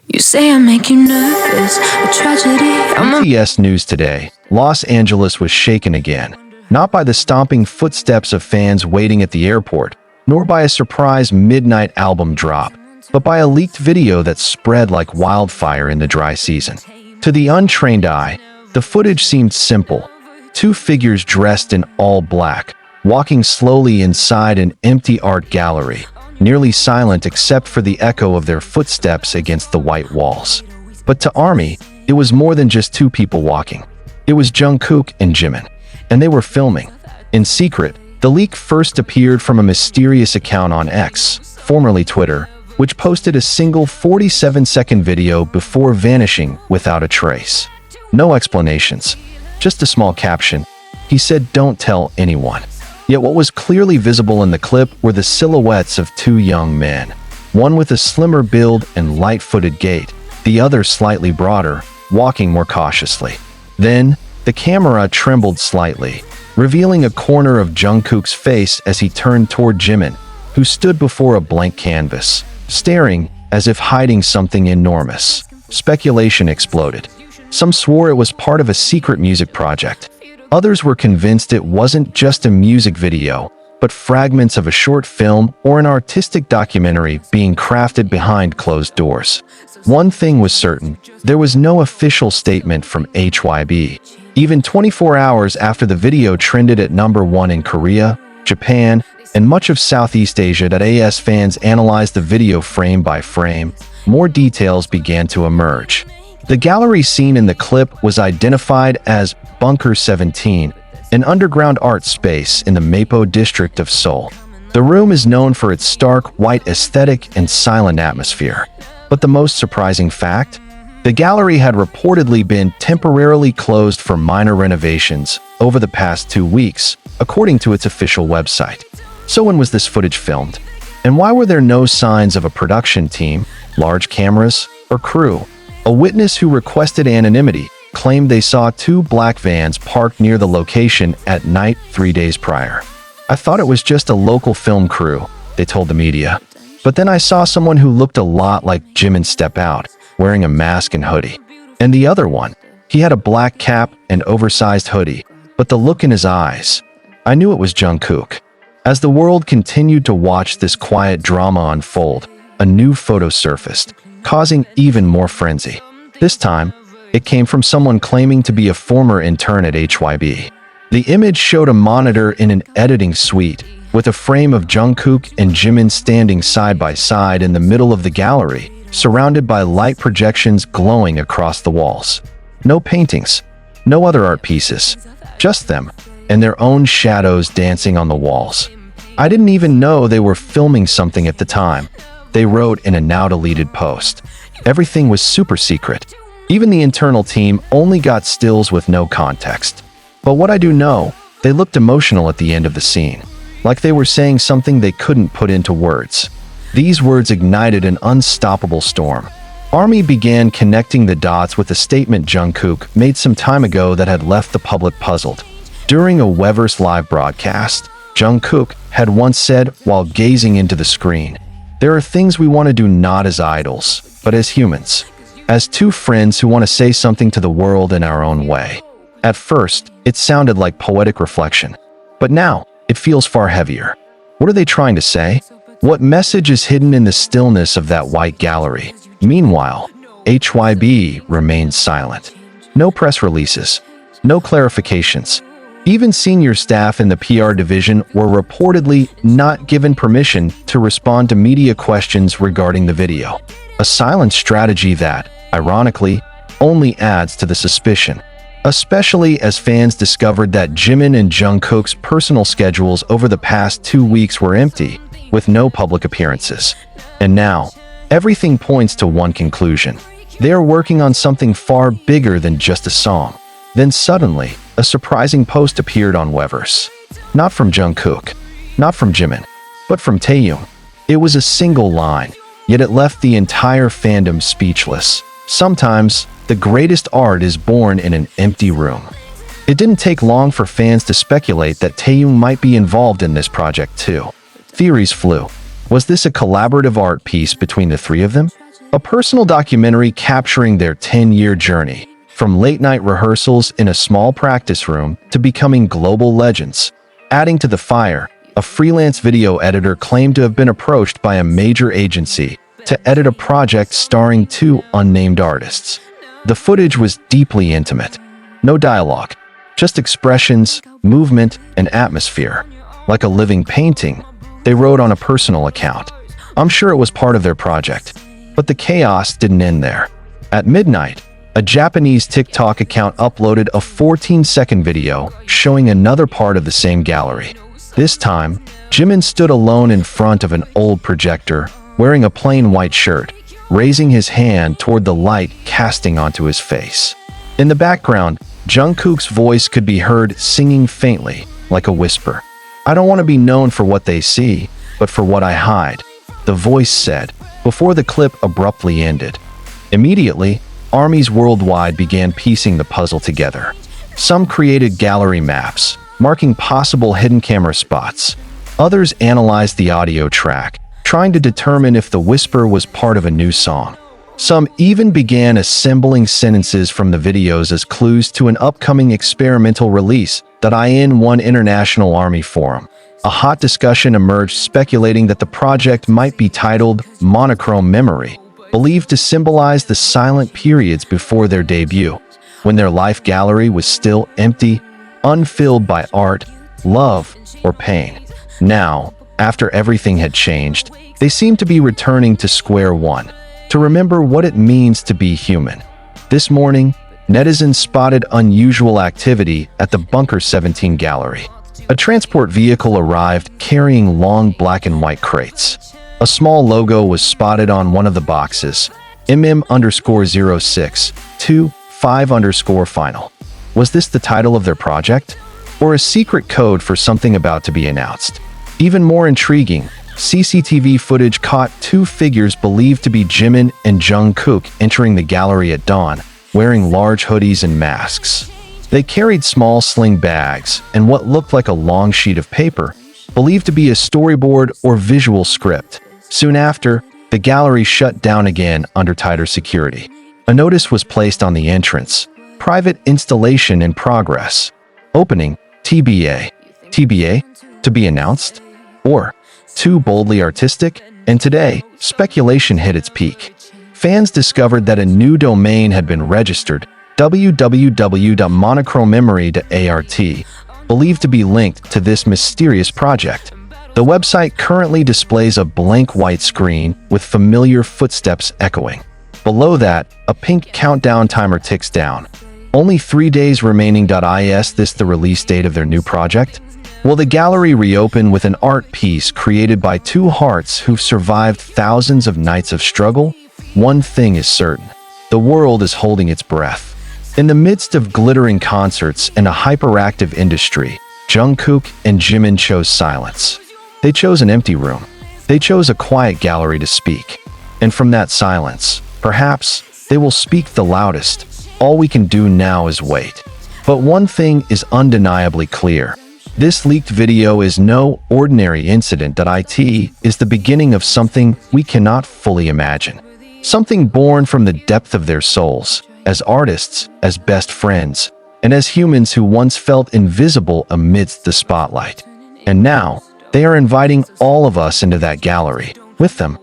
You say I make you nervous, a tragedy. BTS News Today. Los Angeles was shaken again, not by the stomping footsteps of fans waiting at the airport, nor by a surprise midnight album drop, but by a leaked video that spread like wildfire in the dry season. To the untrained eye, the footage seemed simple. Two figures dressed in all black, walking slowly inside an empty art gallery, nearly silent except for the echo of their footsteps against the white walls. But to ARMY, it was more than just two people walking. It was Jungkook and Jimin, and they were filming. In secret, the leak first appeared from a mysterious account on X, formerly Twitter, which posted a single 47-second video before vanishing without a trace. No explanations, just a small caption. He said, "Don't tell anyone." Yet what was clearly visible in the clip were the silhouettes of two young men, one with a slimmer build and light-footed gait, the other slightly broader, walking more cautiously. Then, the camera trembled slightly, revealing a corner of Jungkook's face as he turned toward Jimin, who stood before a blank canvas, staring as if hiding something enormous. Speculation exploded. Some swore it was part of a secret music project. Others were convinced it wasn't just a music video, but fragments of a short film or an artistic documentary being crafted behind closed doors. One thing was certain, there was no official statement from HYB. Even 24 hours after the video trended at #1 in Korea, Japan, and much of Southeast Asia, as fans analyzed the video frame by frame, more details began to emerge. The gallery seen in the clip was identified as Bunker 17, an underground art space in the Mapo district of Seoul. The room is known for its stark, white aesthetic and silent atmosphere. But the most surprising fact? The gallery had reportedly been temporarily closed for minor renovations over the past 2 weeks, according to its official website. So when was this footage filmed? And why were there no signs of a production team, large cameras, or crew? A witness who requested anonymity claimed they saw two black vans parked near the location at night 3 days prior. "I thought it was just a local film crew," they told the media. "But then I saw someone who looked a lot like Jimin step out, wearing a mask and hoodie. And the other one, he had a black cap and oversized hoodie, but the look in his eyes, I knew it was Jungkook." As the world continued to watch this quiet drama unfold, a new photo surfaced, causing even more frenzy. This time, it came from someone claiming to be a former intern at HYB. The image showed a monitor in an editing suite, with a frame of Jungkook and Jimin standing side by side in the middle of the gallery, surrounded by light projections glowing across the walls. No paintings, no other art pieces, just them, and their own shadows dancing on the walls. "I didn't even know they were filming something at the time," they wrote in a now-deleted post. "Everything was super secret. Even the internal team only got stills with no context. But what I do know, they looked emotional at the end of the scene, like they were saying something they couldn't put into words." These words ignited an unstoppable storm. ARMY began connecting the dots with a statement Jungkook made some time ago that had left the public puzzled. During a Weverse live broadcast, Jungkook had once said while gazing into the screen, "There are things we want to do not as idols, but as humans. As two friends who want to say something to the world in our own way." At first, it sounded like poetic reflection, but now it feels far heavier. What are they trying to say? What message is hidden in the stillness of that white gallery? Meanwhile, HYB remained silent. No press releases, no clarifications. Even senior staff in the PR division were reportedly not given permission to respond to media questions regarding the video. A silent strategy that, ironically, only adds to the suspicion, especially as fans discovered that Jimin and Jungkook's personal schedules over the past 2 weeks were empty, with no public appearances. And now, everything points to one conclusion. They are working on something far bigger than just a song. Then suddenly, a surprising post appeared on Weverse. Not from Jungkook, not from Jimin, but from Taeyong. It was a single line, yet it left the entire fandom speechless. Sometimes, the greatest art is born in an empty room. It didn't take long for fans to speculate that Taeyong might be involved in this project too. Theories flew. Was this a collaborative art piece between the three of them? A personal documentary capturing their 10-year journey, from late-night rehearsals in a small practice room to becoming global legends. Adding to the fire, a freelance video editor claimed to have been approached by a major agency to edit a project starring 2 unnamed artists. The footage was deeply intimate. No dialogue, just expressions, movement, and atmosphere. Like a living painting, they wrote on a personal account. I'm sure it was part of their project. But the chaos didn't end there. At midnight, a Japanese TikTok account uploaded a 14-second video showing another part of the same gallery. This time, Jimin stood alone in front of an old projector, wearing a plain white shirt, raising his hand toward the light casting onto his face. In the background, Jungkook's voice could be heard singing faintly, like a whisper. "I don't want to be known for what they see, but for what I hide," the voice said, before the clip abruptly ended. Immediately, armies worldwide began piecing the puzzle together. Some created gallery maps, marking possible hidden camera spots. Others analyzed the audio track, trying to determine if the whisper was part of a new song. Some even began assembling sentences from the videos as clues to an upcoming experimental release that in one international army forum. A hot discussion emerged speculating that the project might be titled Monochrome Memory, believed to symbolize the silent periods before their debut, when their life gallery was still empty, unfilled by art, love, or pain. Now, after everything had changed, they seemed to be returning to square one, to remember what it means to be human. This morning, netizens spotted unusual activity at the Bunker 17 gallery. A transport vehicle arrived carrying long black and white crates. A small logo was spotted on one of the boxes, MM_0625_final. Was this the title of their project? Or a secret code for something about to be announced? Even more intriguing, CCTV footage caught 2 figures believed to be Jimin and Jungkook entering the gallery at dawn, wearing large hoodies and masks. They carried small sling bags and what looked like a long sheet of paper, believed to be a storyboard or visual script. Soon after, the gallery shut down again under tighter security. A notice was placed on the entrance: "Private installation in progress. Opening, TBA." TBA? To be announced? Or too boldly artistic? And today, speculation hit its peak. Fans discovered that a new domain had been registered, www.monochromememory.art, believed to be linked to this mysterious project. The website currently displays a blank white screen with familiar footsteps echoing. Below that, a pink countdown timer ticks down. Only 3 days remaining. Is this the release date of their new project? Will the gallery reopen with an art piece created by 2 hearts who've survived thousands of nights of struggle? One thing is certain: the world is holding its breath. In the midst of glittering concerts and a hyperactive industry, Jungkook and Jimin chose silence. They chose an empty room. They chose a quiet gallery to speak. And from that silence, perhaps, they will speak the loudest. All we can do now is wait. But one thing is undeniably clear. This leaked video is no ordinary incident. It is the beginning of something we cannot fully imagine. Something born from the depth of their souls, as artists, as best friends, and as humans who once felt invisible amidst the spotlight. And now, they are inviting all of us into that gallery with them.